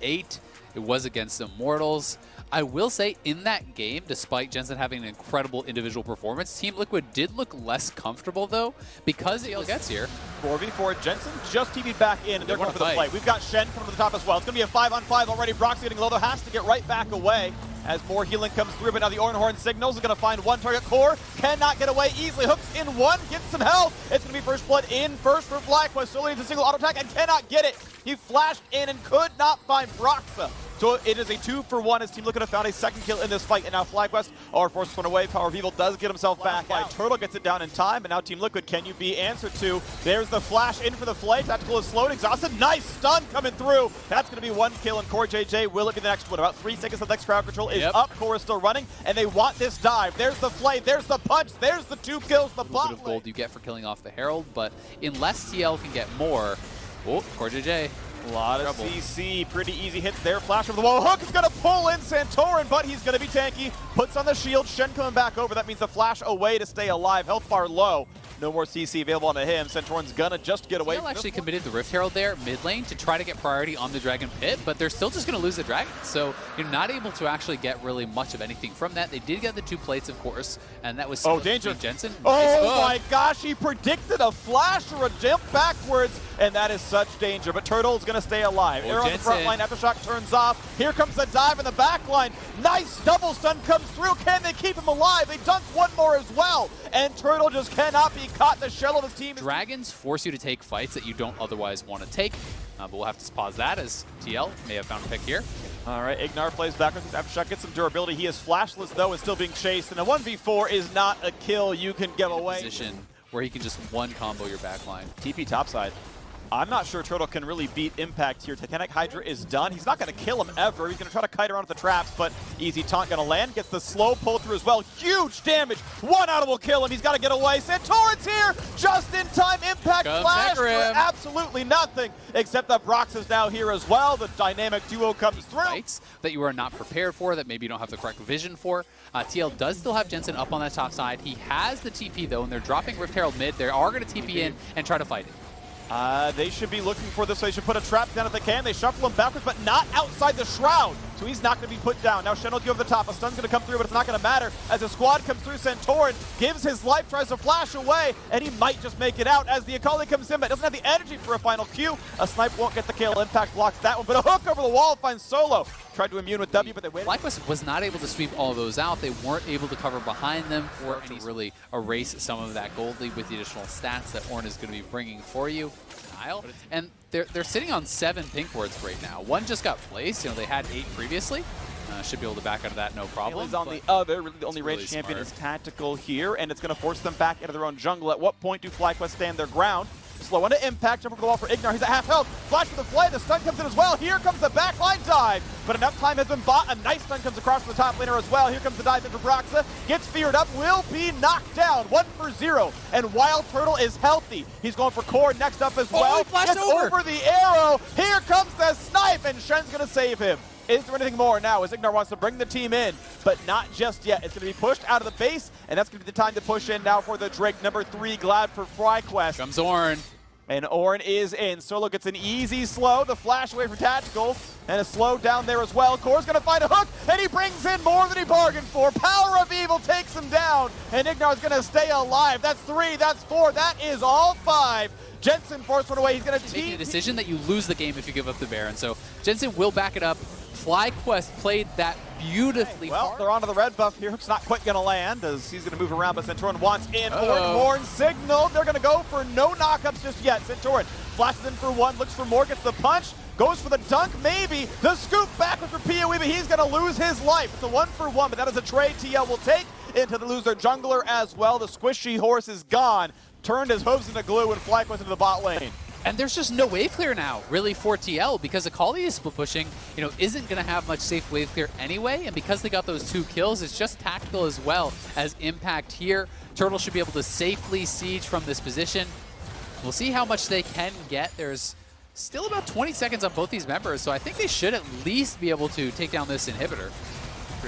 8. It was against Immortals. I will say, in that game, despite Jensen having an incredible individual performance, Team Liquid did look less comfortable, though, because TL gets here. 4v4, Jensen just TV'd back in, and they're going for the play. We've got Shen coming to the top as well. It's going to be a 5-on-5 already. Brox's getting low, though, has to get right back away as more healing comes through, but now the Ornhorn signals is going to find one target. Core cannot get away easily. Hooks in one, gets some health. It's going to be first blood in first for FlyQuest. Solely needs a single auto attack and cannot get it. He flashed in and could not find Broxa. So it is a 2-for-1 as Team Liquid have found a second kill in this fight, and now FlyQuest are forced one away. Power of Evil does get himself back out. Turtle gets it down in time, and now Team Liquid, can you be answered to? There's the flash in for the Flay. Tactical is slowed, exhausted. Nice stun coming through. That's going to be one kill, and Core JJ, will it be the next one? About 3 seconds of next crowd control is up. Core is still running, and they want this dive. There's the Flay, there's the punch, there's the 2 kills, the bot. A bit of gold you get for killing off the Herald, but unless TL can get more, Core JJ. A lot of CC, pretty easy hits there. Flash over the wall. Hook is going to pull in Santorin, but he's going to be tanky. Puts on the shield. Shen coming back over. That means the flash away to stay alive. Health bar low. No more CC available onto him. Santorin's going to just get away. TL actually committed the Rift Herald there mid lane to try to get priority on the Dragon Pit, but they're still just going to lose the Dragon. So you're not able to actually get really much of anything from that. They did get the 2 plates, of course, and that was danger. Jensen. Oh my gosh, he predicted a flash or a jump backwards, and that is such danger. But Turtle's going to stay alive. Air on the front line. Aftershock turns off. Here comes the dive in the back line. Nice double stun comes through. Can they keep him alive? They dunk one more as well, and Turtle just cannot be caught. The shell of his team. Dragons force you to take fights that you don't otherwise want to take, but we'll have to pause that as TL may have found a pick here. All right, Ignar plays backwards. Aftershock gets some durability. He is flashless, though, and still being chased. And a 1v4 is not a kill you can give away. Position where he can just one combo your backline. TP topside. I'm not sure Turtle can really beat Impact here. Titanic Hydra is done. He's not going to kill him ever. He's going to try to kite around with the traps, but easy taunt going to land. Gets the slow pull through as well. Huge damage. One out will kill him. He's got to get away. Santorin's here. Just in time. Impact flash for absolutely nothing, except that Brox is now here as well. The dynamic duo comes through. Fights that you are not prepared for, that maybe you don't have the correct vision for. TL does still have Jensen up on that top side. He has the TP, though, and they're dropping Rift Herald mid. They are going to TP in and try to fight it. They should be looking for this, so they should put a trap down if they can. They shuffle him backwards, but not outside the shroud. So he's not going to be put down. Now Shen will go over the top. A stun's going to come through, but it's not going to matter. As the squad comes through, Santorin gives his life, tries to flash away, and he might just make it out as the Akali comes in, but doesn't have the energy for a final Q. A snipe won't get the kill. Impact blocks that one, but a hook over the wall finds Solo. Tried to immune with W, but they waited. FlyQuest was not able to sweep all of those out. They weren't able to cover behind them or to really erase some of that gold lead with the additional stats that Ornn is going to be bringing for you. And they're sitting on 7 pink wards right now. One just got placed. You know, they had 8 previously. Should be able to back out of that, no problem. He's on the other. Really, the only ranged champion is Tactical here, and it's going to force them back into their own jungle. At what point do FlyQuest stand their ground? Slow into Impact, jump over the wall for Ignar. He's at half health. Flash for the Flay. The stun comes in as well. Here comes the backline dive. But enough time has been bought. A nice stun comes across from the top laner as well. Here comes the dive in for Broxa. Gets feared up. Will be knocked down. 1-for-0. And Wild Turtle is healthy. He's going for Core next up as well. Gets over the arrow. Here comes the snipe. And Shen's going to save him. Is there anything more now as Ignar wants to bring the team in, but not just yet. It's going to be pushed out of the base, and that's going to be the time to push in now for the Drake. Number 3, glad for FlyQuest. Comes Ornn. And Ornn is in. Solo gets an easy slow. The flash away for Tactical. And a slow down there as well. Core's going to find a hook. And he brings in more than he bargained for. Power of Evil takes him down. And Ignar's going to stay alive. That's 3. That's 4. That is all 5. Jensen forced one away. He's going to make a decision that you lose the game if you give up the Baron. So Jensen will back it up. FlyQuest played that beautifully. Well, they're onto the red buff here. Hook's not quite going to land as he's going to move around, but Santorin wants in. Ornn signaled. They're going to go for no knockups just yet. Santorin flashes in for 1, looks for more, gets the punch, goes for the dunk, maybe. The scoop backwards for PoE, but he's going to lose his life. It's a 1-for-1, but that is a trade TL will take into the loser jungler as well. The squishy horse is gone. Turned his hooves into glue and FlyQuest into the bot lane. And there's just no wave clear now, really, for TL, because Akali is split pushing, you know, isn't going to have much safe wave clear anyway, and because they got those 2 kills, it's just Tactical as well as Impact here. Turtle should be able to safely siege from this position. We'll see how much they can get. There's still about 20 seconds on both these members, so I think they should at least be able to take down this inhibitor.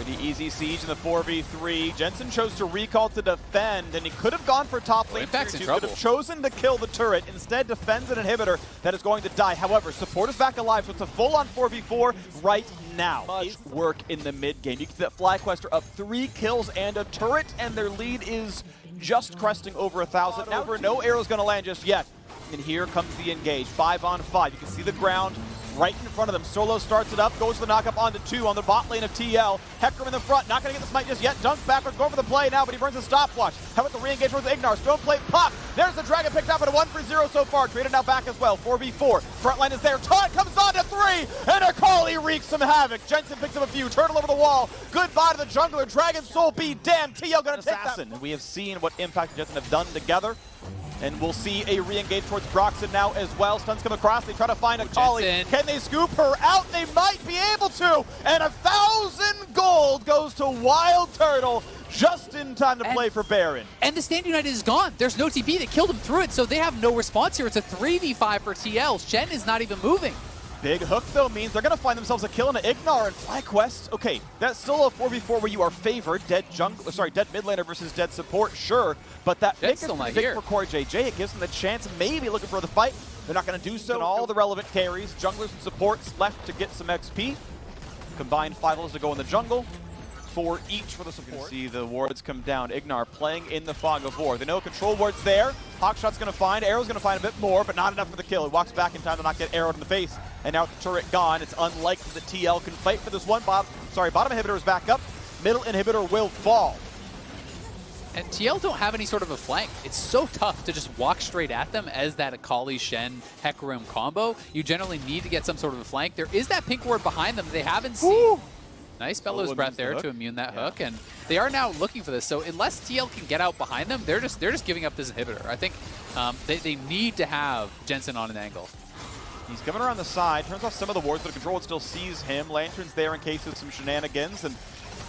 Pretty easy siege in the 4v3. Jensen chose to recall to defend, and he could have gone for top lane. Impact's in He trouble. could have chosen to kill the turret, instead defends an inhibitor that is going to die. However, support is back alive, so it's a full-on 4v4 right now. Much work in the mid game. You can see that FlyQuest are up 3 kills and a turret, and their lead is just cresting over 1,000. Now, no arrow's going to land just yet. And here comes the engage. 5 on 5. You can see the ground right in front of them. Solo starts it up, goes to the knockup onto 2 on the bot lane of TL. Hecarim in the front, not going to get the smite just yet. Dunks backwards, going for the play now, but he burns a stopwatch. How about the re-engage towards Ignar? Stone plate pop. There's the dragon picked up at a 1-for-0 so far. Traded now back as well. 4v4. Front line is there. Taunt comes on to 3, and Akali wreaks some havoc. Jensen picks up a few. Turtle over the wall. Goodbye to the jungler. Dragon Soul be damned. TL going to take that. And we have seen what Impact and Jensen have done together. And we'll see a re-engage towards Broxton now as well. Stuns come across. They try to find Akali. Can they scoop her out? They might be able to. And 1,000 gold goes to Wild Turtle just in time to play for Baron. And the Stand United is gone. There's no TP. They killed him through it, so they have no response here. It's a 3v5 for TL. Shen is not even moving. Big hook, though, means they're going to find themselves a kill in an Ignar and FlyQuest. Okay, that's still a 4v4 where you are favored. Dead mid laner versus dead support, sure. But that pick is still not big here for Core JJ. It gives them the chance of maybe looking for the fight. They're not going to do so. And all the relevant carries, junglers and supports left to get some XP. Combined 5 levels to go in the jungle. 4 each for the support. See the wards come down. Ignar playing in the fog of war. They know control ward's there. Hawkshot's going to find. Arrow's going to find a bit more, but not enough for the kill. He walks back in time to not get arrowed in the face. And now with the turret gone, it's unlikely that TL can fight for this one. Bottom inhibitor is back up. Middle inhibitor will fall. And TL don't have any sort of a flank. It's so tough to just walk straight at them as that Akali, Shen, Hecarim combo. You generally need to get some sort of a flank. There is that pink ward behind them they haven't seen. Woo! Nice Bellows breath there to immune that hook, and they are now looking for this. So unless TL can get out behind them, they're just giving up this inhibitor. I think they need to have Jensen on an angle. He's coming around the side, turns off some of the wards, but the control still sees him. Lantern's there in case of some shenanigans, and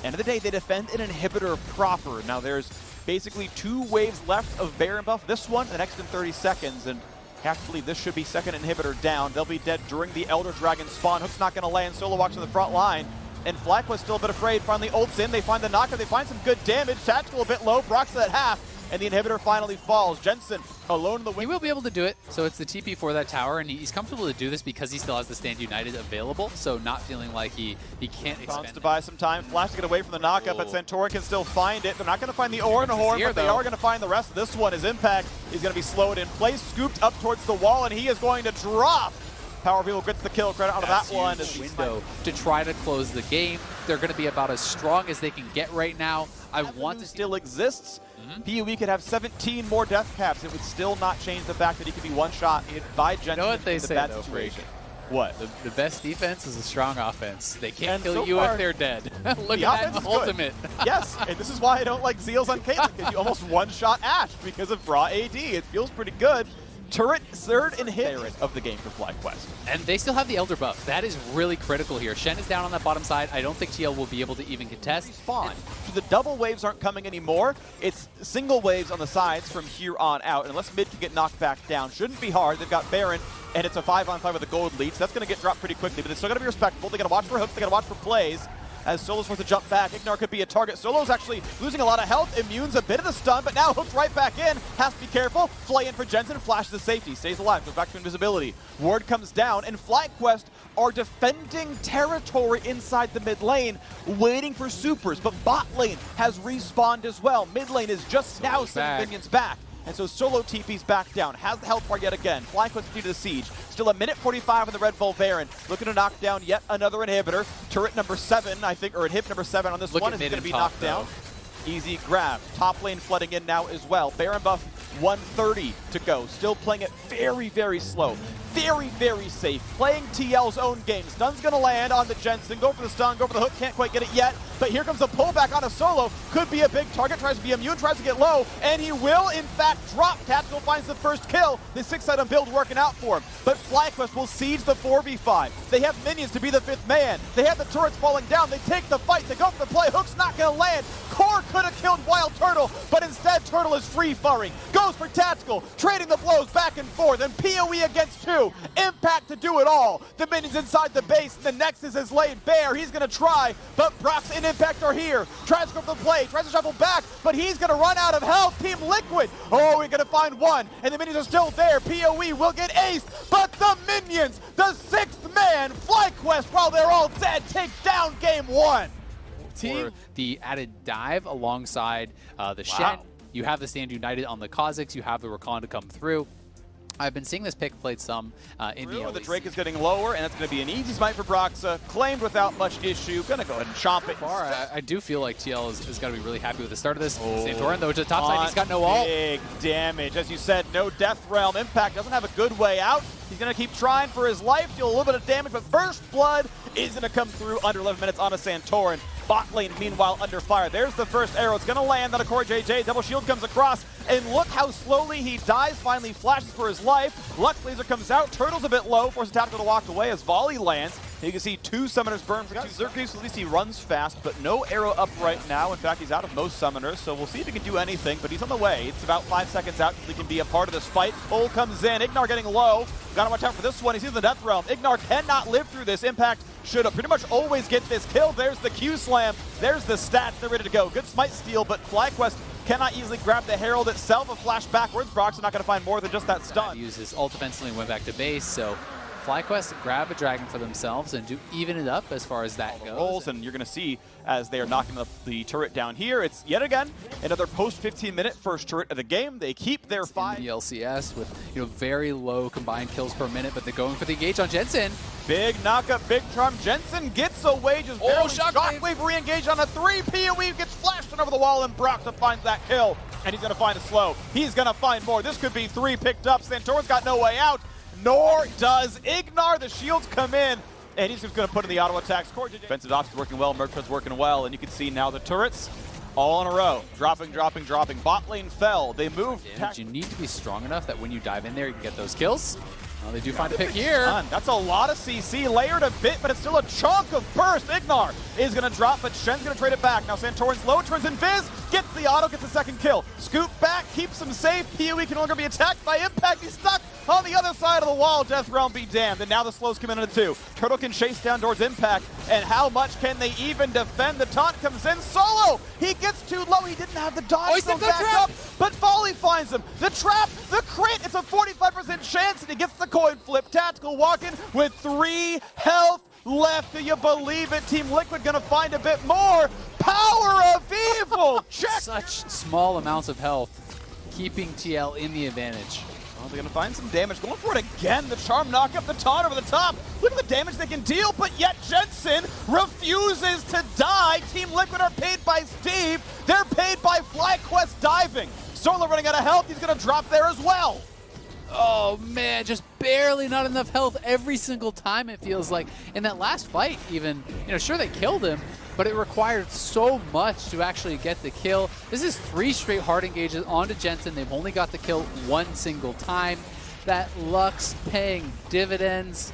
end of the day, they defend an inhibitor proper. Now there's basically 2 waves left of Baron buff. This one, the next in 30 seconds, and have to believe this should be second inhibitor down. They'll be dead during the Elder Dragon spawn. Hook's not going to land. Solo walks to the front line. And FlyQuest still a bit afraid. Finally ults in. They find the knockup. They find some good damage. Tactical a bit low. Brock's at half. And the inhibitor finally falls. Jensen alone in the wing. He will be able to do it. So it's the TP for that tower. And he's comfortable to do this because he still has the Stand United available. So not feeling like he can't expend to buy some time. Flash to get away from the knockup. But Santorin can still find it. They're not going to find the Ornhorn. But they are going to find the rest of this one. His Impact is going to be slowed in place. Scooped up towards the wall. And he is going to drop. Power People gets the kill. Credit out of that one. Window to try to close the game. They're going to be about as strong as they can get right now. I want to still exists. PUE could have 17 more death caps. It would still not change the fact that he could be one-shot by Jensen. You know what they say, though, situation. What? The best defense is a strong offense. They can't kill so you far, if they're dead. Look the at that ultimate. Yes, and this is why I don't like Zeals on Caitlyn, because you almost one-shot Ashe because of raw AD. It feels pretty good. Turret, third inhibitor of the game for FlyQuest. And they still have the Elder buff. That is really critical here. Shen is down on that bottom side. I don't think TL will be able to even contest. Spawn. So the double waves aren't coming anymore. It's single waves on the sides from here on out. Unless mid can get knocked back down. Shouldn't be hard. They've got Baron, and it's a 5-on-5 with a gold lead. So that's going to get dropped pretty quickly. But it's still going to be respectful. They got to watch for hooks. They got to watch for plays. As Solo's forced to jump back, Ignar could be a target. Solo's actually losing a lot of health, immunes a bit of the stun, but now hooked right back in. Has to be careful. Fly in for Jensen, flash to safety, stays alive, goes back to invisibility. Ward comes down, and FlyQuest are defending territory inside the mid lane, waiting for supers, but bot lane has respawned as well. Mid lane is just now sending minions back. And so Solo TP's back down, has the health bar yet again. FlyQuest due to the siege. Still a minute 45 on the Red Bull Baron. Looking to knock down yet another inhibitor. Turret number 7, I think, or inhib number 7 on this one is going to be knocked down. Easy grab. Top lane flooding in now as well. Baron buff 130 to go. Still playing it very, very slow. Very, very safe. Playing TL's own game. Stun's going to land on the Jensen. Go for the stun, go for the hook. Can't quite get it yet. But here comes a pullback on a Solo. Could be a big target. Tries to be immune, tries to get low. And he will, in fact, drop. Tactical finds the first kill. The 6-item build working out for him. But FlyQuest will siege the 4v5. They have minions to be the 5th man. They have the turrets falling down. They take the fight. They go for the play. Hook's not going to land. Core could have killed Wild Turtle, but instead Turtle is free-furring. Go goes for Tactical, trading the blows back and forth, and PoE against 2. Impact to do it all. The minions inside the base, the Nexus is laid bare. He's gonna try, but Brox and Impact are here. Tries to go for the play, tries to shuffle back, but he's gonna run out of health. Team Liquid, oh, we're gonna find one, and the minions are still there. PoE will get aced, but the minions, the 6th man, FlyQuest, while they're all dead, take down game 1. For the added dive alongside the Shen. You have the Stand United on the Kha'Zix, you have the Rakan to come through. I've been seeing this pick played some in the LCS. The Drake is getting lower, and that's going to be an easy smite for Broxa. Claimed without much issue. Going to go ahead and chomp it. I do feel like TL is going to be really happy with the start of this. Santorin, though, to the top side, he's got no ult. Big damage. As you said, no Death Realm. Impact doesn't have a good way out. He's going to keep trying for his life, deal a little bit of damage, but First Blood is going to come through under 11 minutes on a Santorin. Bot lane, meanwhile, under fire. There's the first arrow. It's going to land on a Core JJ. Double shield comes across, and look how slowly he dies. Finally flashes for his life. Lux Laser comes out. Turtle's a bit low. Forces Tactical to walk away as Volley lands. You can see 2 summoners burn for 2 Xerxes. At least he runs fast, but no arrow up right now. In fact, he's out of most summoners, so we'll see if he can do anything, but he's on the way. It's about 5 seconds out until he can be a part of this fight. Pull comes in. Ignar getting low. Gotta watch out for this one. He sees the Death Realm. Ignar cannot live through this. Impact should pretty much always get this kill. There's the Q slam. There's the stats. They're ready to go. Good smite steal, but FlyQuest cannot easily grab the Herald itself. A flash backwards. Brock's not going to find more than just that stun. Use his ult defensively and went back to base, so FlyQuest grab a dragon for themselves and do even it up as far as that goes. And you're going to see as they are knocking up the turret down here, it's yet again another post 15-minute first turret of the game. They keep their 5. The LCS with very low combined kills per minute, but they're going for the engage on Jensen. Big knockup, big charm. Jensen gets away, just barely. Shockwave re-engaged on a 3. PoE gets flashed over the wall, and Broxa finds that kill. And he's going to find a slow. He's going to find more. This could be 3 picked up. Santorin's got no way out. Nor does Ignar. The shields come in, and he's just going to put in the auto attacks. Defensive ops working well, Mercred's working well, and you can see now the turrets all in a row. Dropping. Bot lane fell. They moved. You need to be strong enough that when you dive in there, you can get those kills. Well, they do find a pick here. That's a lot of CC, layered a bit, but it's still a chunk of burst. Ignar is going to drop, but Shen's going to trade it back. Now Santorin's low, turns invis, gets the auto, gets the second kill. Scoop back, keeps him safe. PoE can no longer be attacked by Impact. He's stuck on the other side of the wall. Death Realm be damned, and now the slows come in at 2. Turtle can chase down towards Impact, and how much can they even defend? The taunt comes in. Solo! He gets too low. He didn't have the dodge zone back up, but Volley finds him. The trap, the crit, it's a 45% chance, and he gets the coin flip. Tactical walking with 3 health left. Do you believe it? Team Liquid gonna find a bit more. Power of evil! Check! Such small amounts of health, keeping TL in the advantage. Well, they're gonna find some damage. Going for it again. The charm knock up the taunt over the top. Look at the damage they can deal, but yet Jensen refuses to die. Team Liquid are paid by Steve. They're paid by FlyQuest diving. Solo running out of health. He's gonna drop there as well. Oh man, just barely not enough health every single time it feels like. In that last fight even, sure they killed him, but it required so much to actually get the kill. This is 3 straight hard engages onto Jensen. They've only got the kill 1 single time. That Lux paying dividends.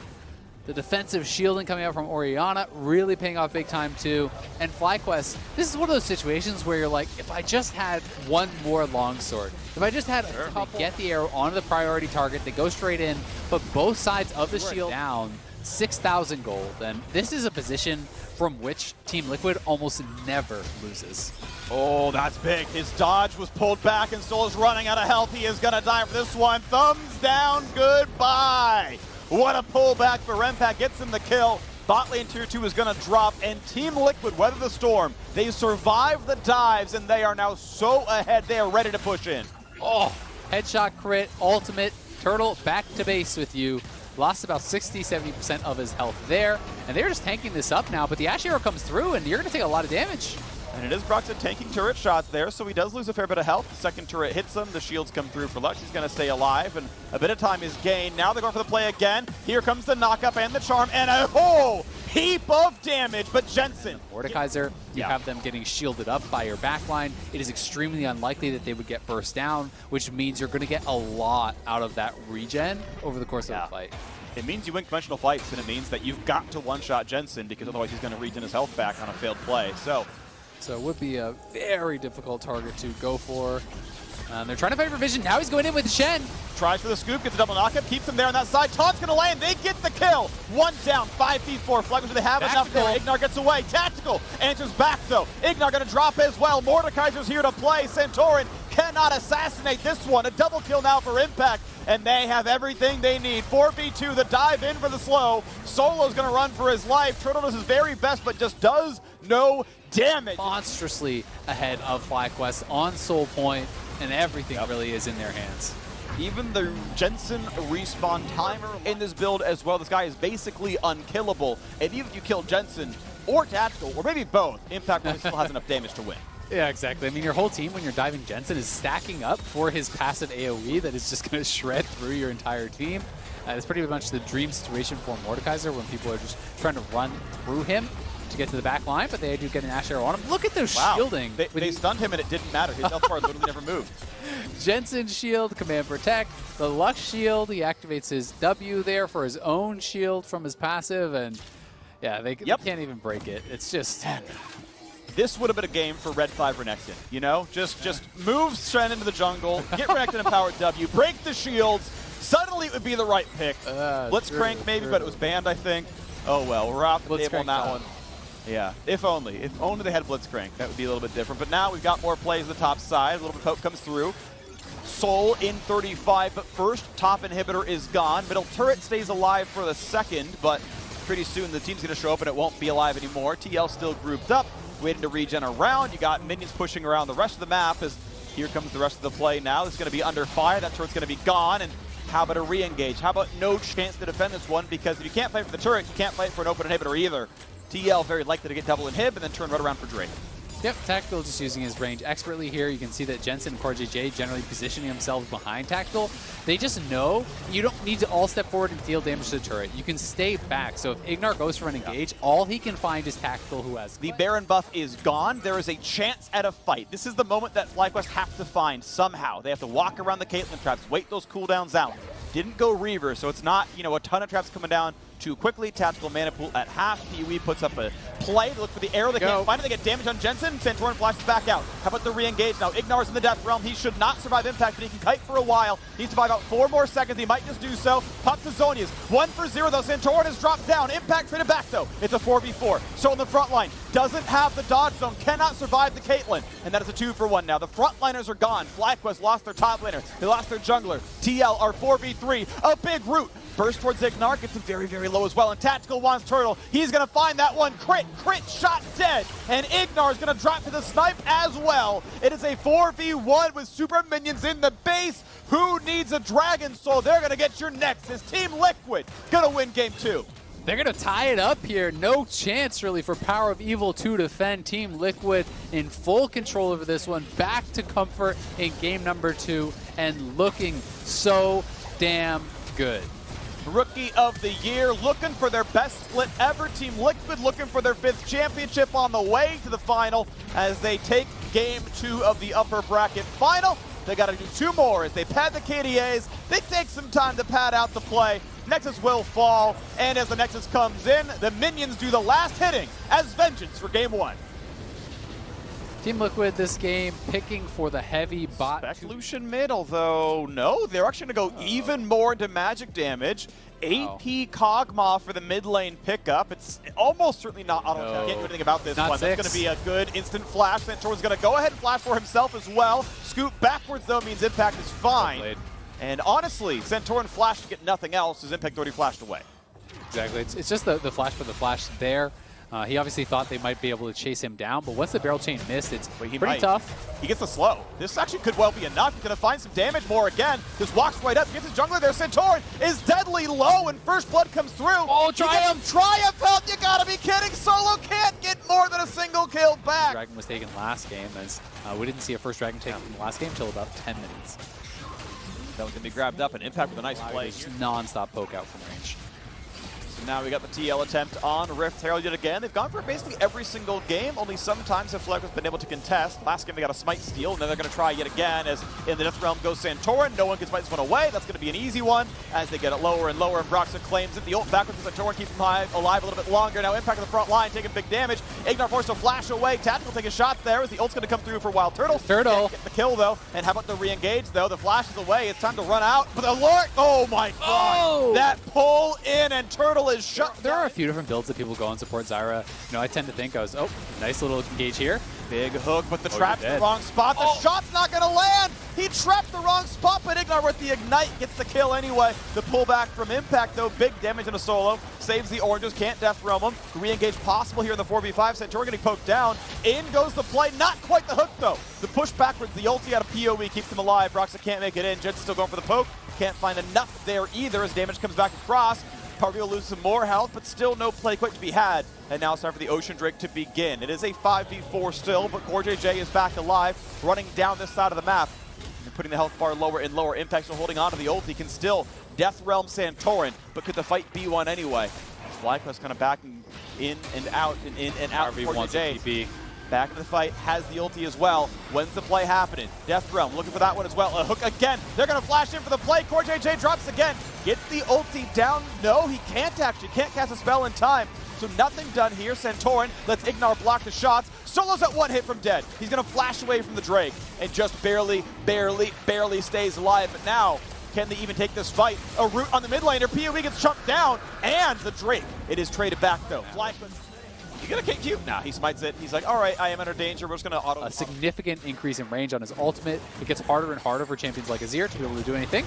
The defensive shielding coming out from Orianna really paying off big time too. And FlyQuest, this is one of those situations where you're like, if I just had 1 more longsword, if I just had a couple, get the arrow onto the priority target, they go straight in, but both sides of the shield down, 6,000 gold. And this is a position from which Team Liquid almost never loses. Oh, that's big. His dodge was pulled back, and Soul is running out of health. He is going to die for this one. Thumbs down, goodbye. What a pullback for Impact, gets him the kill. Bot lane tier 2 is going to drop, and Team Liquid weather the storm. They survive the dives, and they are now so ahead, they are ready to push in. Oh, headshot crit, ultimate, Turtle back to base with you. Lost about 60-70% of his health there, and they're just tanking this up now, but the Ash Arrow comes through, and you're going to take a lot of damage. And it is Broxa taking turret shots there, so he does lose a fair bit of health. The second turret hits him. The shields come through for Lux. He's going to stay alive, and a bit of time is gained. Now they're going for the play again. Here comes the knockup and the charm, and a whole heap of damage, but Jensen. Mordekaiser, you have them getting shielded up by your backline. It is extremely unlikely that they would get burst down, which means you're going to get a lot out of that regen over the course of the fight. It means you win conventional fights, and it means that you've got to one-shot Jensen, because otherwise he's going to regen his health back on a failed play. So So it would be a very difficult target to go for. They're trying to fight for vision. Now he's going in with Shen. Tries for the scoop, gets a double knockup, keeps him there on that side. Taunt's going to land. They get the kill. One down, 5v4. FlyQuest, do they have enough there? Ignar gets away. Tactical answers back, though. Ignar going to drop as well. Mordekaiser's here to play. Santorin cannot assassinate this one. A double kill now for Impact, and they have everything they need. 4v2, the dive in for the slow. Solo's going to run for his life. Turtle does his very best, but just does no damage. Monstrously ahead of FlyQuest on Soul Point, and everything really is in their hands. Even the Jensen respawn timer in this build as well. This guy is basically unkillable. And even if you kill Jensen or Tactical, or maybe both, Impact probably still has enough damage to win. Yeah, exactly. I mean, your whole team, when you're diving Jensen, is stacking up for his passive AoE that is just going to shred through your entire team. It's pretty much the dream situation for Mordekaiser when people are just trying to run through him to get to the back line, but they do get an Ash Arrow on him. Look at their shielding. They stunned him and it didn't matter. His health bar literally never moved. Jensen's shield, Command Protect. The Lux shield, he activates his W there for his own shield from his passive, and yeah, they can't even break it. It's just... This would have been a game for Red 5 Renekton, you know? Just move Shen into the jungle, get Renekton empowered W, break the shields, suddenly it would be the right pick. Blitzcrank maybe, but it was banned, I think. Oh well, we're off the table on that one. Yeah, if only they had Blitzcrank, that would be a little bit different. But now we've got more plays on the top side, a little bit of poke comes through. Soul in 35, but first, top inhibitor is gone. Middle turret stays alive for the second, but pretty soon the team's gonna show up and it won't be alive anymore. TL still grouped up, waiting to regen around. You got minions pushing around the rest of the map as here comes the rest of the play now. It's gonna be under fire, that turret's gonna be gone, and how about a re-engage? How about no chance to defend this one? Because if you can't fight for the turret, you can't fight for an open inhibitor either. TL very likely to get double inhib and then turn right around for Drake. Yep, Tactical just using his range expertly here. You can see that Jensen and CoreJJ generally positioning themselves behind Tactical. They just know you don't need to all step forward and deal damage to the turret. You can stay back. So if Ignar goes for an engage, all he can find is Tactical, who has the Baron buff is gone. There is a chance at a fight. This is the moment that FlyQuest have to find somehow. They have to walk around the Caitlyn traps, wait those cooldowns out. Didn't go Reaver, so it's not, you know, a ton of traps coming down too quickly. Tactical mana pool at half. PUE puts up a play to look for the arrow. They can't find it. They get damage on Jensen. Santorin flashes back out. How about the re-engage now? Ignar's in the death realm. He should not survive impact, but he can kite for a while. Needs to buy about 4 more seconds. He might just do so. Pops the Zonias. 1 for 0 though. Santorin has dropped down. Impact traded back though. It's a 4v4. So in the front line, doesn't have the dodge zone. Cannot survive the Caitlyn. And that is a 2 for 1 now. The frontliners are gone. FlyQuest lost their top laner. They lost their jungler. TL are 4v3. A big root. Burst towards Ignar, gets him very, very low as well. And Tactical wants Turtle. He's going to find that one. Crit shot dead. And Ignar is going to drop to the snipe as well. It is a 4v1 with super minions in the base. Who needs a Dragon Soul? They're going to get your next. Is Team Liquid going to win game 2? They're going to tie it up here. No chance, really, for Power of Evil to defend. Team Liquid in full control over this one. Back to comfort in game number 2 and looking so damn good. Rookie of the year, looking for their best split ever. Team Liquid looking for their 5th championship on the way to the final as they take game 2 of the upper bracket final. They got to do 2 more as they pad the KDAs. They take some time to pad out the play. Nexus will fall, and as the Nexus comes in, the minions do the last hitting as vengeance for game 1. Team Liquid this game picking for the heavy bot. Spec Lucian mid, although no, they're actually going to go even more into magic damage. AP Kog'Maw for the mid lane pickup. It's almost certainly not auto attack. Can't do anything about this one. That's going to be a good instant flash. Santorin's going to go ahead and flash for himself as well. Scoop backwards though means impact is fine. And honestly, Santorin flashed to get nothing else. His impact already flashed away. Exactly. It's just the flash for the flash there. He obviously thought they might be able to chase him down, but once the barrel chain missed, it's pretty tough. He gets the slow. This actually could well be enough. He's going to find some damage more again. Just walks right up, gets his jungler there. Santorin is deadly low, and first blood comes through. Oh, Triumph! Triumph help! You gotta be kidding! Solo can't get more than a single kill back. Dragon was taken last game, as we didn't see a first Dragon taken in the last game until about 10 minutes. That was going to be grabbed up, and Impact with a nice play. Just non-stop poke out from range. now we got the TL attempt on Rift Herald yet again. They've gone for basically every single game, only sometimes have FlyQuest been able to contest. Last game they got a smite steal, and then they're going to try yet again as in the Death Realm goes Santorin. No one can smite this one away. That's going to be an easy one as they get it lower and lower, and Broxton claims it. The ult backwards to Santorin keeps him alive a little bit longer. Now Impact on the front line, taking big damage. Ignar forced to flash away. Tactical taking shots there as the ult's going to come through for Wild Turtle. Turtle. Get the kill though, and how about the re-engage though? The flash is away. It's time to run out. But the Lord, oh my god! Oh! That pull in and Turtle is shut. There are a few different builds that people go and support Zyra. You know, I tend to think nice little engage here. Big hook, but the trap's in the dead. wrong spot. The shot's not going to land. He trapped the wrong spot, but Ignar with the ignite gets the kill anyway. The pullback from Impact, though, big damage in a solo. Saves the oranges, can't death realm them. Re-engage possible here in the 4v5. Santorin getting poked down. In goes the play. Not quite the hook, though. The push backwards, the ulti out of PoE keeps him alive. Broxa can't make it in. Jen's still going for the poke. Can't find enough there either as damage comes back across. Parvy will lose some more health, but still no play quite to be had. And now it's time for the Ocean Drake to begin. It is a 5v4 still, but CoreJJ is back alive, running down this side of the map. And putting the health bar lower and lower. Impact still holding on to the ulti, can still Death Realm Santorin, but could the fight be won anyway? FlyQuest kind of backing in and out and in and out. CoreJJ back in the fight, has the ulti as well. When's the play happening? Death Realm looking for that one as well. A hook again. They're going to flash in for the play. CoreJJ drops again. Gets the ulti down. No, he can't actually. Can't cast a spell in time. So nothing done here. Santorin lets Ignar block the shots. Solo's at one hit from dead. He's going to flash away from the Drake and just barely stays alive. But now, can they even take this fight? A root on the mid laner. PoE gets chunked down. And the Drake. It is traded back though. FlyQuest. You gonna KQ? Nah, he smites it. He's like, all right, I am under danger. We're just gonna auto. A significant increase in range on his ultimate. It gets harder and harder for champions like Azir to be able to do anything.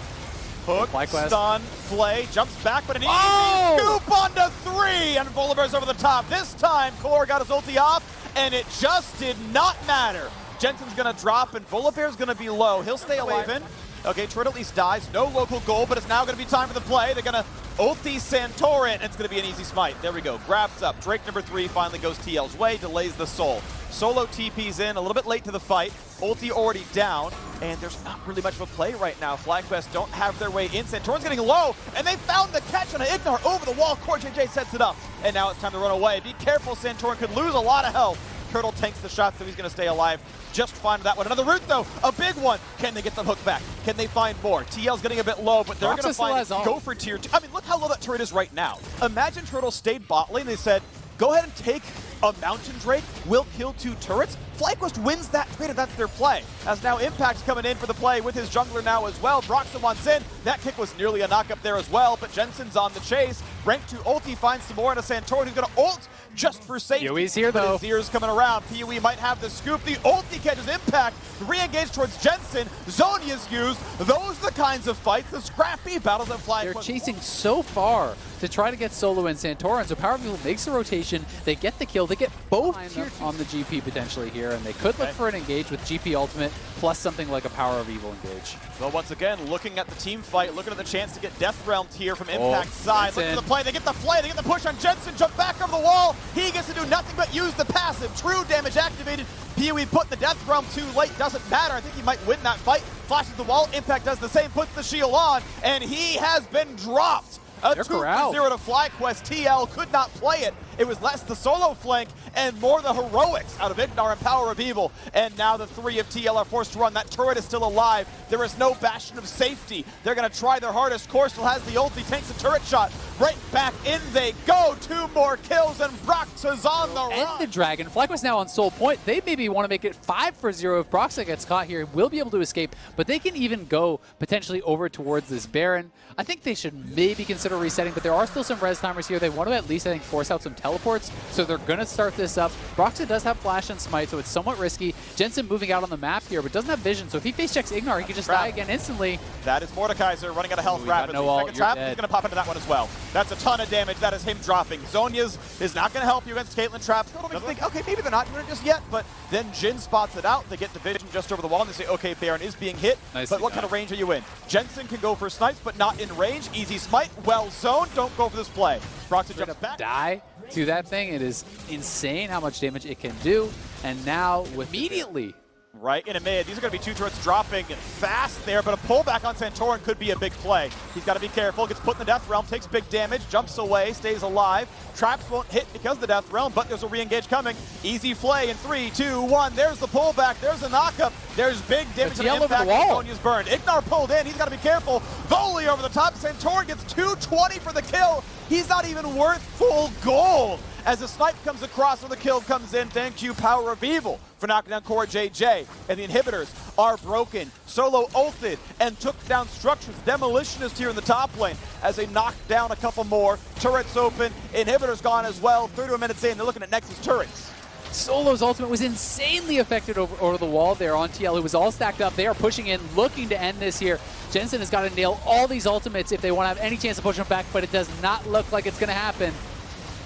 Hook, FlyQuest. stun, flay, jumps back, but an easy scoop onto 3, and Volibear's over the top. This time, Core got his ulti off, and it just did not matter. Jensen's gonna drop, and Volibear's gonna be low. He'll stay alive in. Okay, Trid at least dies. No local goal, but it's now gonna be time for the play. They're gonna ulti Santorin. It's going to be an easy smite. There we go. Grabs up. Drake number 3 finally goes TL's way, delays the soul. Solo TP's in, a little bit late to the fight. Ulti already down, and there's not really much of a play right now. FlyQuest don't have their way in. Santorin's getting low, and they found the catch on an Ignar over the wall. CoreJJ sets it up, and now it's time to run away. Be careful, Santorin could lose a lot of health. Turtle tanks the shot, so he's going to stay alive. Just fine with that one. Another root, though. A big one. Can they get the hook back? Can they find more? TL's getting a bit low, but they're going to find go for tier 2. I mean, look how low that turret is right now. Imagine Turtle stayed bot lane. They said, go ahead and take a Mountain Drake. We'll kill 2 turrets. FlyQuest wins that trade, and that's their play. As now Impact's coming in for the play with his jungler now as well. Broxton wants in. That kick was nearly a knock-up there as well, but Jensen's on the chase. Rank 2 ulti finds some more into Santorin, who's going to ult just for safety. PoE's here, though. Azir's coming around. PoE might have the scoop. The ulti catches Impact. Re-engage towards Jensen. Zonia's used. Those are the kinds of fights, the scrappy battles that FlyQuest. They're chasing so far to try to get Solo and Santorin, so Power People makes the rotation. They get the kill. They get both on the GP potentially here, and they could look for an engage with GP Ultimate plus something like a Power of Evil engage. Well, once again, looking at the team fight, looking at the chance to get Death Realmed here from Impact's side. Look at the play. They get the play. They get the push on Jensen. Jump back over the wall. He gets to do nothing but use the passive. True damage activated. PoE put the Death Realm too late. Doesn't matter. I think he might win that fight. Flashes the wall. Impact does the same. Puts the shield on. And he has been dropped. A 2-0 to FlyQuest. TL could not play it. It was less the solo flank and more the heroics out of Ignar and Power of Evil. And now the 3 of TL are forced to run. That turret is still alive. There is no bastion of safety. They're going to try their hardest. Core still has the ulti, takes a turret shot. Right back in they go. 2 more kills and Broxa's on the run. And the Dragon. FlyQuest now on Soul Point. They maybe want to make it 5-0 if Broxa gets caught here. Will be able to escape, but they can even go potentially over towards this Baron. I think they should maybe consider resetting, but there are still some res timers here. They want to at least, I think, force out some teleports, so they're going to start this up. Broxa does have flash and smite, so it's somewhat risky. Jensen moving out on the map here, but doesn't have vision, so if he face checks Ignar, he can just die again instantly. That is Mordekaiser running out of health rapidly. Second trap, he's going to pop into that one as well. That's a ton of damage. That is him dropping. Zonia's is not going to help you against Caitlyn traps. Totally think, okay, maybe they're not doing it just yet, but then Jin spots it out. They get the vision just over the wall, and they say, okay, Baron is being hit, but what kind of range are you in? Jensen can go for snipes, but not in range. Easy smite, well zoned. Don't go for this play. Broxton jumps back. Die to that thing. It is insane how much damage it can do. And now with immediately right in a mid. These are going to be two turrets dropping fast there, but a pullback on Santorin could be a big play. He's got to be careful. Gets put in the Death Realm, takes big damage, jumps away, stays alive. Traps won't hit because of the Death Realm, but there's a re-engage coming. Easy play in 3, 2, 1. There's the pullback. There's a knockup. There's big damage on the impact. Sonya's burned. Ignar pulled in. He's got to be careful. Volley over the top. Santorin gets 220 for the kill. He's not even worth full gold. As the snipe comes across and the kill comes in, thank you, Power of Evil, for knocking down Core JJ. And the inhibitors are broken. Solo ulted and took down structures. Demolitionist here in the top lane as they knock down a couple more. Turrets open. Inhibitors gone as well. 31 minutes in, they're looking at Nexus turrets. Solo's ultimate was insanely affected over the wall there on TL. It was all stacked up. They are pushing in, looking to end this here. Jensen has got to nail all these ultimates if they want to have any chance to push them back, but it does not look like it's going to happen.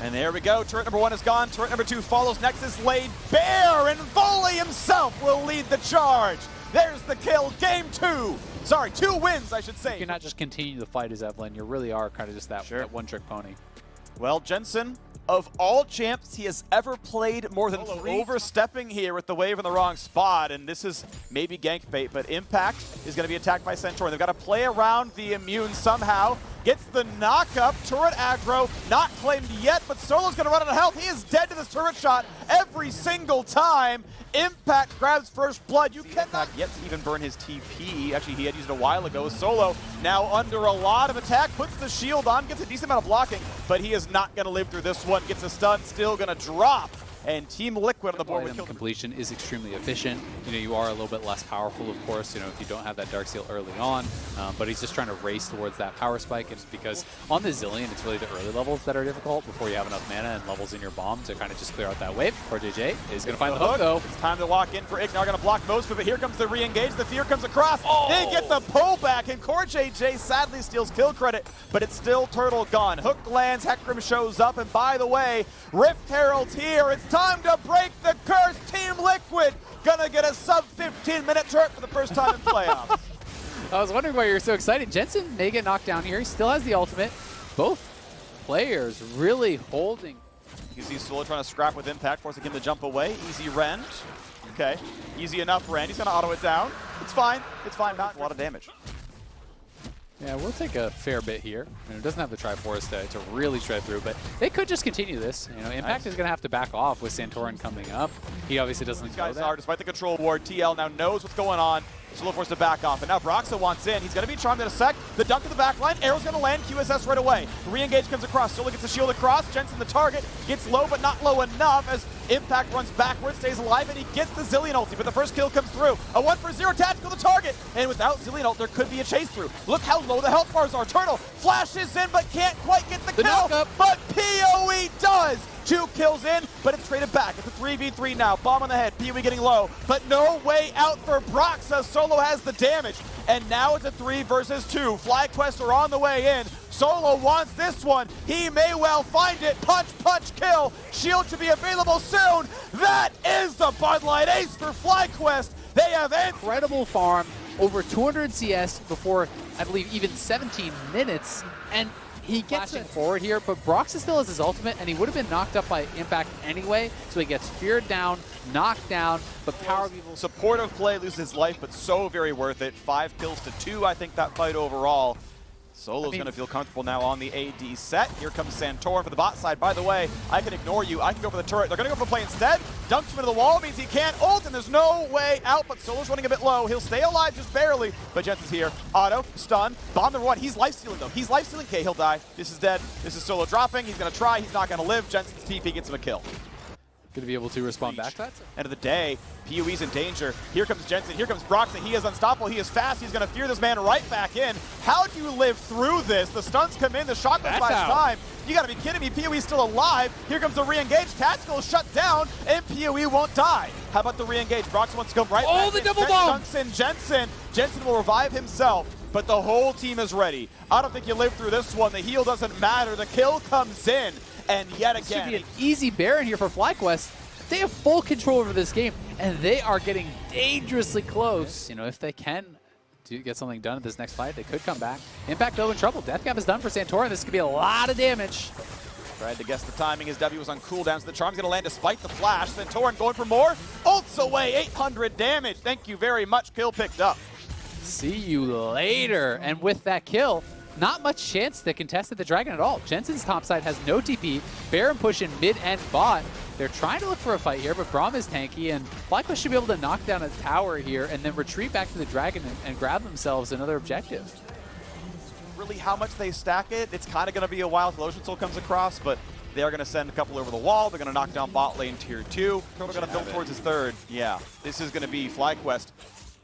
And there we go. Turret number 1 is gone. Turret number 2 follows. Nexus laid bare, and Volley himself will lead the charge. There's the kill. Game 2. Sorry, 2 wins, I should say. You cannot just continue the fight as Evelyn. You really are kind of just that one-trick pony. Well, Jensen, of all champs he has ever played, more than overstepping here with the wave in the wrong spot, and this is maybe gank bait, but Impact is going to be attacked by Santorin. They've got to play around the immune somehow. Gets the knock-up, turret aggro, not claimed yet, but Solo's going to run out of health. He is dead to this turret shot every single time. Impact grabs first blood. You cannot yet to even burn his TP. Actually, he had used it a while ago. Solo now under a lot of attack, puts the shield on, gets a decent amount of blocking, but he is not going to live through this one. Gets a stun, still going to drop. And Team Liquid on the board with kill completion is extremely efficient. You know, you are a little bit less powerful, of course, you know, if you don't have that Dark Seal early on. But he's just trying to race towards that power spike. It's because on the Zillion, it's really the early levels that are difficult before you have enough mana and levels in your bomb to kind of just clear out that wave. Core JJ is going to find the hook, though. It's time to walk in for Ignar. Going to block most of it. Here comes the re-engage. The fear comes across. They get the pullback, and Core JJ sadly steals kill credit, but it's still Turtle gone. Hook lands. Hecarim shows up, and by the way, Rift Herald's here. It's time to break the curse. Team Liquid gonna get a sub 15-minute turret for the first time in playoffs. I was wondering why you're so excited. Jensen may get knocked down here. He still has the ultimate. Both players really holding. You see Solo trying to scrap with Impact, forcing him to jump away. Easy rend. Okay, easy enough rend. He's gonna auto it down. It's fine. It's fine. Not a lot of damage. Yeah, we'll take a fair bit here. It doesn't have the Triforce to really shred through, but they could just continue this. You know, Impact is going to have to back off with Santorin coming up. He obviously doesn't know that. Are, despite the control ward, TL now knows what's going on. Solo forced to back off, and now Broxa wants in. He's going to be charmed in a sec. The dunk to the back line. Arrow's going to land. QSS right away. Re-engage comes across. Solo gets the shield across. Jensen the target. Gets low, but not low enough as Impact runs backwards, stays alive, and he gets the Zillion ulti. But the first kill comes through. A 1-for-0 tactical to target. And without Zillion ult, there could be a chase through. Look how low the health bars are. Turtle flashes in, but can't quite get the kill. But PoE does. 2 kills in, but it's traded back. It's a 3v3 now. Bomb on the head. PoE getting low, but no way out for Broxa. Solo has the damage, and now it's a 3 versus 2. FlyQuest are on the way in. Solo wants this one. He may well find it. Punch, punch, kill. Shield should be available soon. That is the Bud Light ace for FlyQuest. They have incredible farm, over 200 CS before, I believe, even 17 minutes, and he gets it forward here, but Broxa still has his ultimate, and he would have been knocked up by Impact anyway, so he gets feared down, knocked down, but Power of Evil. Supportive play, loses his life, but so very worth it. 5 kills to 2, I think, that fight overall. Solo's going to feel comfortable now on the AD set. Here comes Santorin for the bot side. By the way, I can ignore you. I can go for the turret. They're going to go for the play instead. Dunks him into the wall. Means he can't ult, and there's no way out, but Solo's running a bit low. He'll stay alive just barely, but Jensen's here. Auto, stun, bomb number 1. He's life-stealing, though. He's life-stealing. Okay, he'll die. This is dead. This is Solo dropping. He's going to try. He's not going to live. Jensen's TP gets him a kill. Going to be able to respond back to that? End of the day, PoE's in danger. Here comes Jensen, here comes Broxa. He is unstoppable, he is fast, he's going to fear this man right back in. How do you live through this? The stuns come in, the shotgun buys time. You got to be kidding me, PoE's still alive. Here comes the re-engage, Tactical is shut down, and PoE won't die. How about the re-engage? Broxa wants to go right back. The double bomb! Dunks in Jensen. Jensen will revive himself, but the whole team is ready. I don't think you live through this one. The heal doesn't matter. The kill comes in. And yet again, should be an easy Baron here for FlyQuest. They have full control over this game, and they are getting dangerously close. You know, if they can get something done at this next fight, they could come back. Impact, though, in trouble. Death Cap is done for Santorin. This could be a lot of damage. Tried to guess the timing. His W was on cooldown, so the charm's gonna land despite the flash. Santorin going for more. Ults away, 800 damage. Thank you very much. Kill picked up. See you later. And with that kill, not much chance to contest at the Dragon at all. Jensen's topside has no TP. Baron pushing mid and bot. They're trying to look for a fight here, but Braum is tanky, and FlyQuest should be able to knock down a tower here and then retreat back to the Dragon and grab themselves another objective. Really how much they stack it, it's kind of going to be a while till Ocean Soul comes across, but they are going to send a couple over the wall. They're going to knock down bot lane tier 2. They're going to build towards his third. Yeah, this is going to be FlyQuest.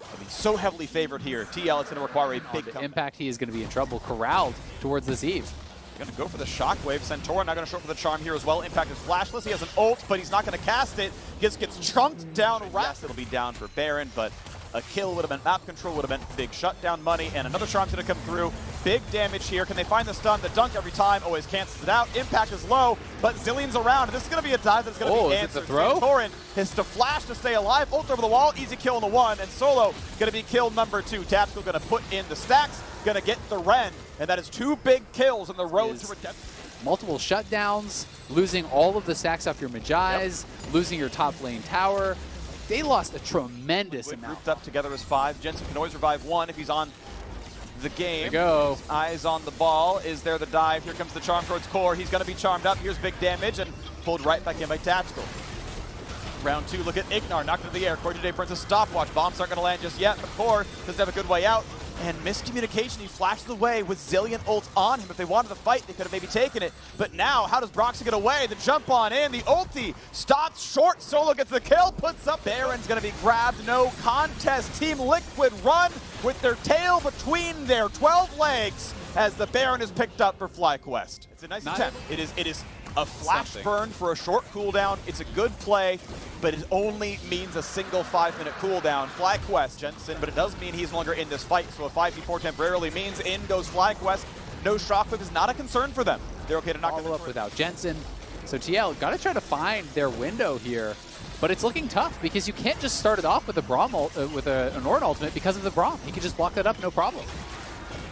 I mean, so heavily favored here. TL, it's going to require a big impact. He is going to be in trouble. Corralled towards this Eve. Going to go for the shockwave. Centaur not going to show up for the charm here as well. Impact is flashless. He has an ult, but he's not going to cast it. Gets chunked down. Yes, it'll be down for Baron, but a kill would have meant map control, would have meant big shutdown money, and another charm's going to come through. Big damage here. Can they find the stun? The dunk every time always cancels it out. Impact is low, but Zillion's around. This is going to be a dive that's going to be answered. Is it the throw? Santorin has to flash to stay alive. Ult over the wall. Easy kill on the 1, and Solo going to be kill number 2. Tactical going to put in the stacks. Going to get the Ren, and that is 2 big kills on the road to redemption. Multiple shutdowns, losing all of the stacks off your Majais, losing your top lane tower. They lost a tremendous amount. Grouped up together as 5. Jensen can always revive 1 if he's on the game. There you go. Eyes on the ball. Is there the dive? Here comes the charm towards Core. He's going to be charmed up. Here's big damage and pulled right back in by Tactical. Round 2, look at Ignar, knocked into the air. Core today burns a stopwatch. Bombs aren't going to land just yet, but Core doesn't have a good way out. And miscommunication, he flashes away with Zillion ult on him. If they wanted to fight, they could have maybe taken it. But now, how does Broxy get away? The jump on in, the ulti stops short. Solo gets the kill, puts up. Baron's gonna be grabbed, no contest. Team Liquid run with their tail between their 12 legs as the Baron is picked up for FlyQuest. It's a nice attempt. It is a flash burn for a short cooldown. It's a good play, but it only means a single 5-minute cooldown. FlyQuest, Jensen, but it does mean he's no longer in this fight, so a 5v4 temporarily means in goes FlyQuest. No shockwave is not a concern for them. They're okay to knock them up without Jensen. So TL, gotta try to find their window here, but it's looking tough because you can't just start it off with a Braum with an Ornn ultimate because of the Braum. He can just block that up, no problem.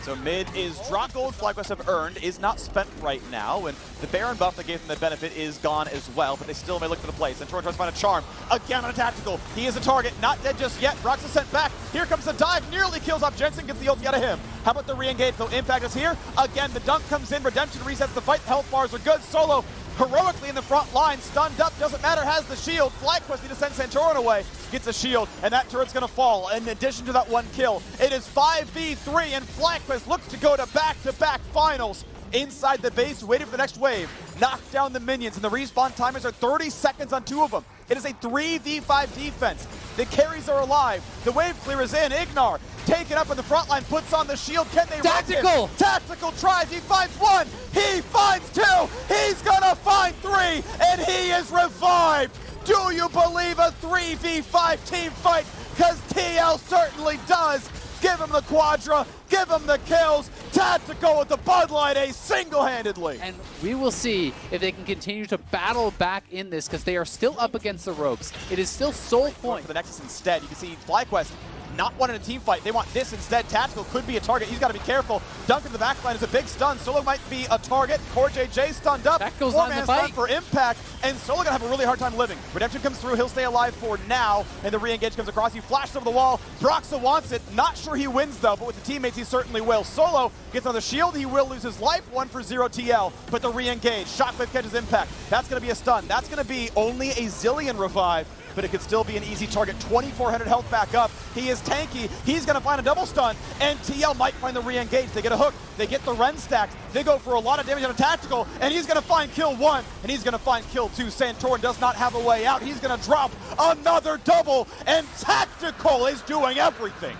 So mid is drop gold FlyQuest have earned, is not spent right now, and the Baron buff that gave them the benefit is gone as well, but they still may look for the place. And Tor tries to find a charm, again on a tactical. He is a target, not dead just yet. Brox is sent back. Here comes the dive, nearly kills off Jensen, gets the ulti out of him. How about the re-engage, though? Impact is here. Again, the dunk comes in, Redemption resets the fight, health bars are good. Solo heroically in the front line, stunned up, doesn't matter, has the shield. FlyQuest need to send Santorin away, gets a shield, and that turret's gonna fall. In addition to that 1 kill, it is 5v3, and FlyQuest looks to go to back-to-back finals. Inside the base, waiting for the next wave. Knock down the minions, and the respawn timers are 30 seconds on 2 of them. It is a 3v5 defense. The carries are alive. The wave clear is in. Ignar taken up in the front line, puts on the shield. Can they Tactical! wreck it? Tactical tries. He finds 1. He finds 2. He's gonna find 3, and he is revived. Do you believe a 3v5 team fight? Because TL certainly does. Give him the quadra, give him the kills. Tactical with the Bud Light Ace single-handedly. And we will see if they can continue to battle back in this because they are still up against the ropes. It is still Soul Point. For the Nexus instead, you can see FlyQuest not wanting a team fight. They want this instead. Tactical could be a target. He's got to be careful. Dunk in the backline is a big stun. Solo might be a target. Core JJ stunned up. Tactical's on the fight. Stun for impact, and Solo gonna have a really hard time living. Redemption comes through. He'll stay alive for now, and the re-engage comes across. He flashes over the wall. Broxa wants it. Not sure he wins though, but with the teammates he certainly will. Solo gets on the shield. He will lose his life. 1-for-0 TL, but the re-engage. Shockwave catches impact. That's gonna be a stun. That's gonna be only a Zillion revive, but it could still be an easy target. 2,400 health back up. He is tanky. He's going to find a double stun, and TL might find the re-engage. They get a hook. They get the Ren stacks. They go for a lot of damage on a tactical, and he's going to find kill 1, and he's going to find kill 2. Santorin does not have a way out. He's going to drop another double, and Tactical is doing everything.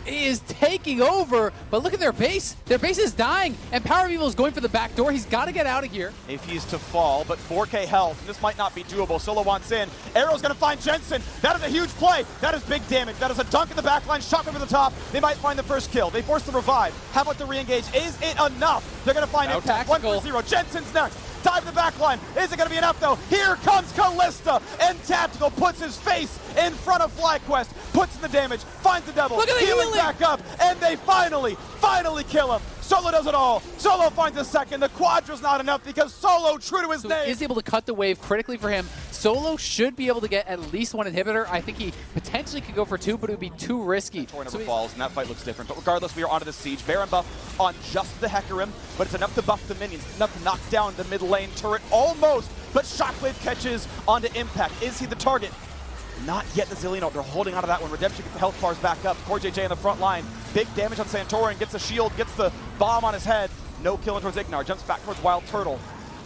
He is taking over, but look at their base. Their base is dying, and Power of Evil is going for the back door. He's got to get out of here. If he's to fall, but 4K health, this might not be doable. Solo wants in. Arrow's going to find Jensen. That is a huge play. That is big damage. That is a dunk in the back line, shot over the top. They might find the first kill. They force the revive. How about the re-engage? Is it enough? They're going to find impact. 1-for-0. Jensen's next. Dive the back line. Is it going to be enough, though? Here comes Callista, and Tactical puts his face in front of FlyQuest, puts in the damage, finds the double, Look at the healing back up, and they finally kill him. Solo does it all. Solo finds a second. The Quadra's not enough because Solo, true to his name, is able to cut the wave critically for him. Solo should be able to get at least one inhibitor. I think he potentially could go for two, but it would be too risky. Tor never falls, and that fight looks different. But regardless, we are onto the siege. Baron buff on just the Hecarim, but it's enough to buff the minions, enough to knock down the mid lane turret almost. But Shockwave catches onto Impact. Is he the target? Not yet the Zillion ult. They're holding on to that one. Redemption gets the health bars back up. CoreJJ in the front line. Big damage on Santorin. Gets the shield, gets the bomb on his head. No killing towards Ignar. Jumps back towards Wild Turtle.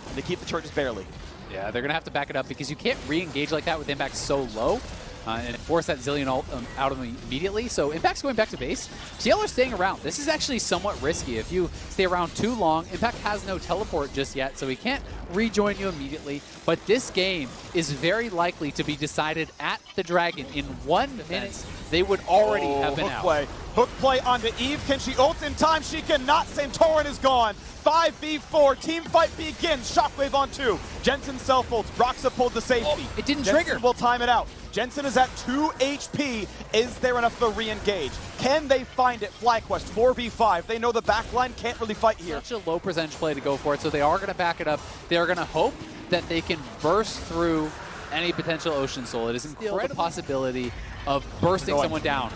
And they keep the churches barely. Yeah, they're going to have to back it up because you can't re-engage like that with Impact so low and force that Zillion ult out of them immediately. So Impact's going back to base. TL are staying around. This is actually somewhat risky. If you stay around too long, Impact has no teleport just yet, so he can't rejoin you immediately. But this game is very likely to be decided at the Dragon. In 1 minute, they would already have been out. Hook play onto Eve. Can she ult in time? She cannot. Santorin is gone. 5v4. Team fight begins. Shockwave on 2. Jensen self-ults. Broxa pulled the safety. It didn't Jensen trigger. Will time it out. Jensen is at 2 HP. Is there enough to re-engage? Can they find it? FlyQuest 4v5. They know the backline can't really fight here. Such a low percentage play to go for it, so they are going to back it up. They are going to hope that they can burst through any potential Ocean Soul. It is incredible the possibility of bursting someone down.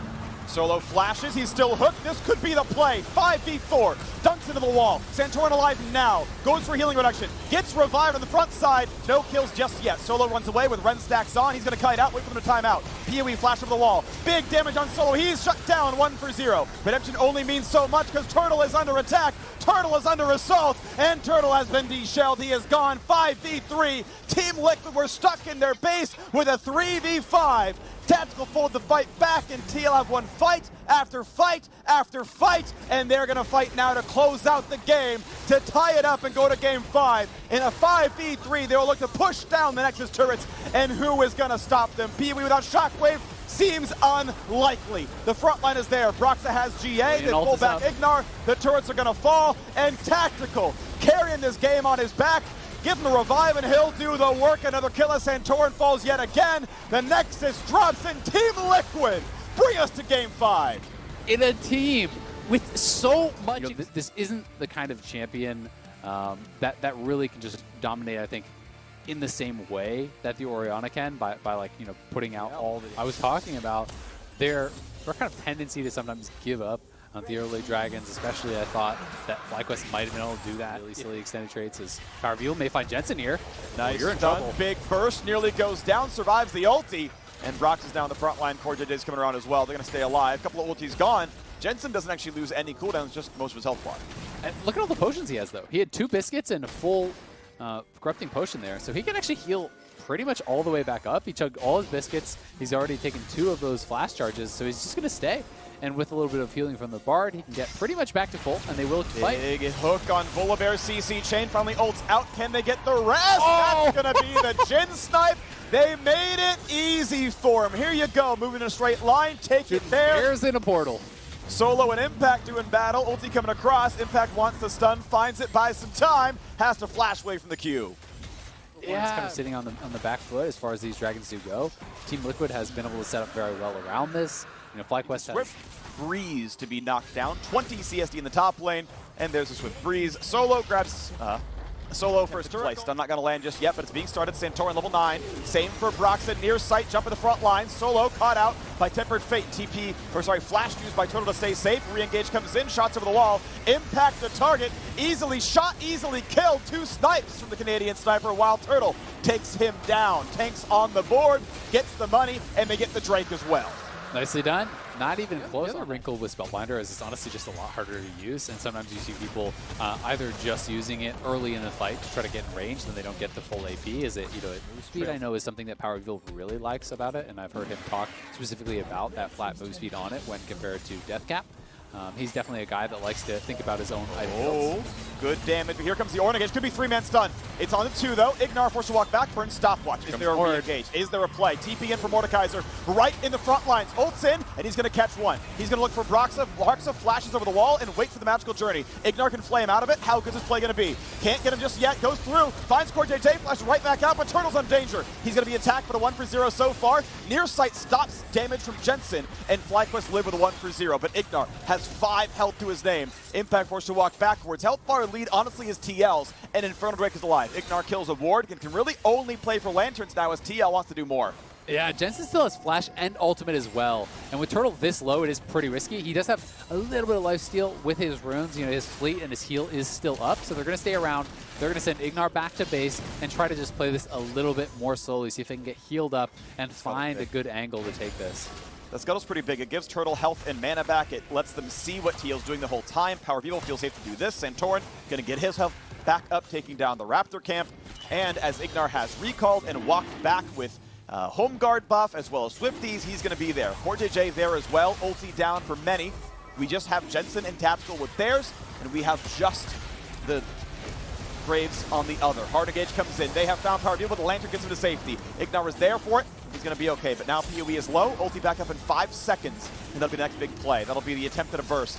Solo flashes, he's still hooked. This could be the play. 5v4, dunks into the wall. Santorin alive now, goes for healing reduction, gets revived on the front side. No kills just yet. Solo runs away with Ren stacks on. He's going to kite out, wait for them to time out. PoE flash over the wall. Big damage on Solo. He's shut down 1-0. Redemption only means so much because Turtle is under attack. Turtle is under assault, and Turtle has been de-shelled. He is gone. 5v3. Team Liquid were stuck in their base with a 3v5. Tactical fold the fight back, and TL have won fight after fight after fight, and they're going to fight now to close out the game, to tie it up and go to game 5. In a 5v3, they will look to push down the Nexus turrets, and who is going to stop them? PoE without Shockwave seems unlikely. The front line is there. Broxa has GA. They pull back Ignar. The turrets are going to fall, and Tactical carrying this game on his back. Give him the revive and he'll do the work. Another kill as Santorin falls yet again. The Nexus drops and Team Liquid bring us to game 5. In a team with so much, this isn't the kind of champion that really can just dominate, I think, in the same way that the Orianna can by like, putting out all the, I was talking about their kind of tendency to sometimes give up on the early Dragons, especially. I thought that FlyQuest might have been able to do that. Really silly extended traits as Power View may find Jensen here. Nice, you're in trouble. Big burst, nearly goes down, survives the ulti, and Brox is down the front line. CoreJJ is coming around as well. They're going to stay alive. A couple of ultis gone. Jensen doesn't actually lose any cooldowns, just most of his health bar. And look at all the potions he has, though. He had 2 biscuits and a full corrupting potion there, so he can actually heal pretty much all the way back up. He chugged all his biscuits. He's already taken 2 of those flash charges, so he's just going to stay. And with a little bit of healing from the Bard, he can get pretty much back to full, and they will fight. Big hook on Volibear. CC chain finally ults out. Can they get the rest? Oh! That's going to be the Jin snipe. They made it easy for him. Here you go, moving in a straight line. Take it there. There's in a portal. Solo and Impact doing battle. Ulti coming across. Impact wants the stun, finds it, buys some time, has to flash away from the queue. Yeah, it's kind of sitting on the back foot as far as these Dragons do go. Team Liquid has been able to set up very well around this. FlyQuest has Breeze to be knocked down. 20 CSD in the top lane, and there's a Swift Breeze. Solo grabs Solo first play. Stun not going to land just yet, but it's being started. Santorin level 9. Same for Broxa. Near sight, jump in the front line. Solo caught out by Tempered Fate. Flash used by Turtle to stay safe. Re-engage comes in, shots over the wall. Impact the target. Easily shot, easily killed. 2 snipes from the Canadian sniper, while Turtle takes him down. Tanks on the board, gets the money, and they get the Drake as well. Nicely done. Not even close. The other wrinkle with Spellbinder is it's honestly just a lot harder to use, and sometimes you see people either just using it early in the fight to try to get in range, then they don't get the full AP. Is it, move speed I know is something that PowerVille really likes about it, and I've heard him talk specifically about that flat move speed on it when compared to Deathcap. He's definitely a guy that likes to think about his own ideals. Good damage, but here comes the Ornegage. Could be 3-man stun. It's on the 2, though. Ignar forced to walk back. Burn stopwatch. Is there a re-engage? Is there a play? TP in for Mordekaiser. Right in the front lines. Ults in, and he's going to catch one. He's going to look for Broxa. Broxa flashes over the wall and wait for the magical journey. Ignar can flame out of it. How good is this play going to be? Can't get him just yet. Goes through. Finds CoreJJ. Flashes right back out, but Turtle's on danger. He's going to be attacked, but a 1-for-0 so far. Near sight stops damage from Jensen, and FlyQuest live with a 1-for-0, but Ignar has has 5 health to his name. Impact forced to walk backwards. Health bar lead, honestly, is TL's, and Infernal Drake is alive. Ignar kills a ward and can really only play for Lanterns now as TL wants to do more. Yeah, Jensen still has flash and ultimate as well. And with Turtle this low, it is pretty risky. He does have a little bit of lifesteal with his runes. You know, his fleet and his heal is still up, so they're going to stay around. They're going to send Ignar back to base and try to just play this a little bit more slowly, see if they can get healed up and find a good angle to take this. The Scuttle's pretty big. It gives Turtle health and mana back. It lets them see what TL's doing the whole time. Power People feels safe to do this. Santorin going to get his health back up, taking down the Raptor camp. And as Ignar has recalled and walked back with home guard buff as well as Swifties, he's going to be there. CoreJJ there as well. Ulti down for many. We just have Jensen and Tactical with theirs, and we have just the Graves on the other. Hard Engage comes in. They have found Power People, but the Lantern gets him to safety. Ignar is there for it. He's going to be okay, but now PoE is low. Ulti back up in 5 seconds, and that'll be the next big play. That'll be the attempt at a burst.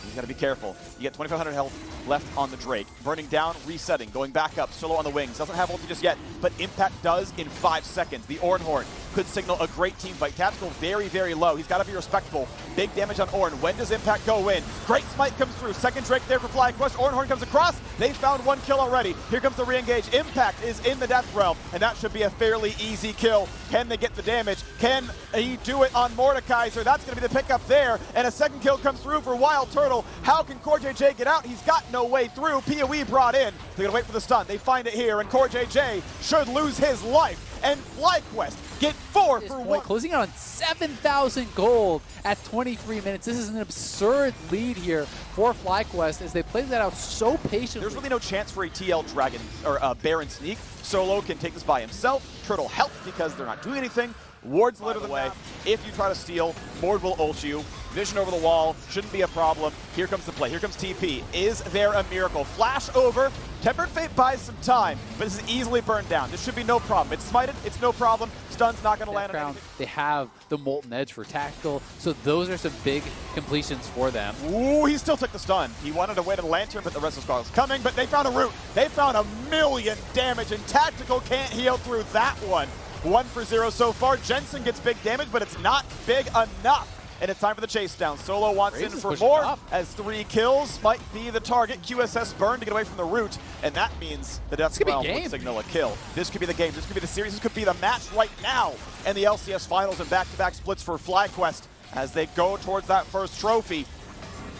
You got to be careful. You get 2,500 health left on the Drake. Burning down, resetting, going back up. Solo on the wings. Doesn't have ulti just yet, but Impact does in 5 seconds. The Ornhorn could signal a great team fight. Tactical very, very low. He's got to be respectful. Big damage on Ornn. When does Impact go in? Great smite comes through. Second Drake there for FlyQuest. Ornhorn comes across. They found 1 kill already. Here comes the re-engage. Impact is in the Death Realm, and that should be a fairly easy kill. Can they get the damage? Can he do it on Mordekaiser? That's going to be the pickup there, and a second kill comes through for Wild Turtle. How can CoreJJ get out? He's got no way through. PoE brought in. They're going to wait for the stun. They find it here, and CoreJJ should lose his life. And FlyQuest get 4 for 1. Closing out on 7,000 gold at 23 minutes. This is an absurd lead here for FlyQuest as they play that out so patiently. There's really no chance for a TL Dragon or Baron sneak. Solo can take this by himself. Turtle help because they're not doing anything. Ward's lit the way. If you try to steal, Ward will ult you. Vision over the wall, shouldn't be a problem. Here comes the play, here comes TP. Is there a miracle? Flash over, Tempered Fate buys some time, but this is easily burned down. This should be no problem. It's smited, it's no problem. Stun's not gonna land on anything. They have the Molten Edge for Tactical, so those are some big completions for them. Ooh, he still took the stun. He wanted to wait a Lantern, but the rest of the squad was coming, but they found a root. They found 1,000,000 damage, and Tactical can't heal through that one. 1 for 0 so far. Jensen gets big damage, but it's not big enough. And it's time for the chase down. Solo wants in for more as 3 kills might be the target. QSS burned to get away from the root, and that means the Death Realm would signal a kill. This could be the game. This could be the series. This could be the match right now. And the LCS Finals and back-to-back splits for FlyQuest as they go towards that first trophy.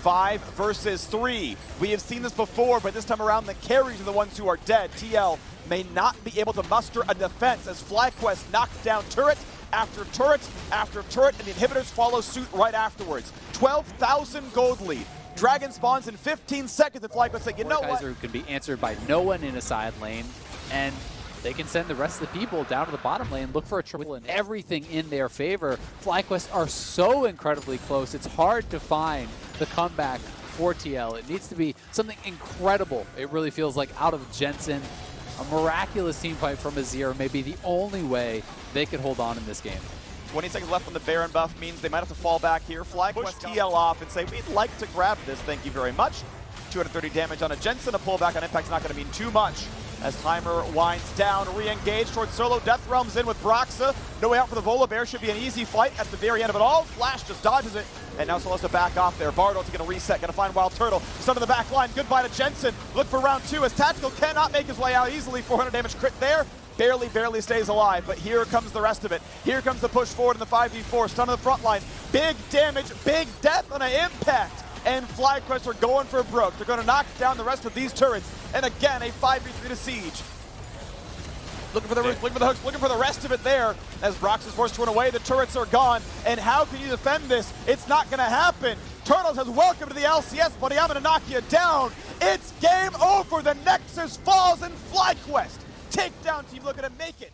5 versus 3. We have seen this before, but this time around the carries are the ones who are dead. TL may not be able to muster a defense as FlyQuest knocks down turret after turret after turret, and the inhibitors follow suit right afterwards. 12,000 gold lead. Dragon spawns in 15 seconds, and FlyQuest say, you know what? Mordekaiser can be answered by no one in a side lane, and they can send the rest of the people down to the bottom lane, look for a triple, and everything in their favor. FlyQuest are so incredibly close. It's hard to find the comeback for TL. It needs to be something incredible. It really feels like out of Jensen. A miraculous team fight from Azir may be the only way they could hold on in this game. 20 seconds left on the Baron buff means they might have to fall back here. FlyQuest TL off and say, we'd like to grab this, thank you very much. 230 damage on a Jensen, a pullback on Impact's not going to mean too much. As timer winds down, re-engage towards Solo. Death Realm's in with Broxa. No way out for the Volibear. Should be an easy fight at the very end of it all. Flash just dodges it. And now Solo has to back off there. Bardo's going to reset, going to find Wild Turtle. Stun to the back line. Goodbye to Jensen. Look for round 2 as Tactical cannot make his way out easily. 400 damage crit there. Barely stays alive, but here comes the rest of it. Here comes the push forward in the 5v4. Stun to the front line. Big damage, big death on an Impact. And FlyQuest are going for broke. They're going to knock down the rest of these turrets. And again, a 5v3 to Siege. Looking for the roots, looking for the hooks, looking for the rest of it there. As Brox is forced to run away, the turrets are gone. And how can you defend this? It's not going to happen. Turtles says, welcome to the LCS, buddy. I'm going to knock you down. It's game over. The Nexus falls, and FlyQuest take down team looking to make it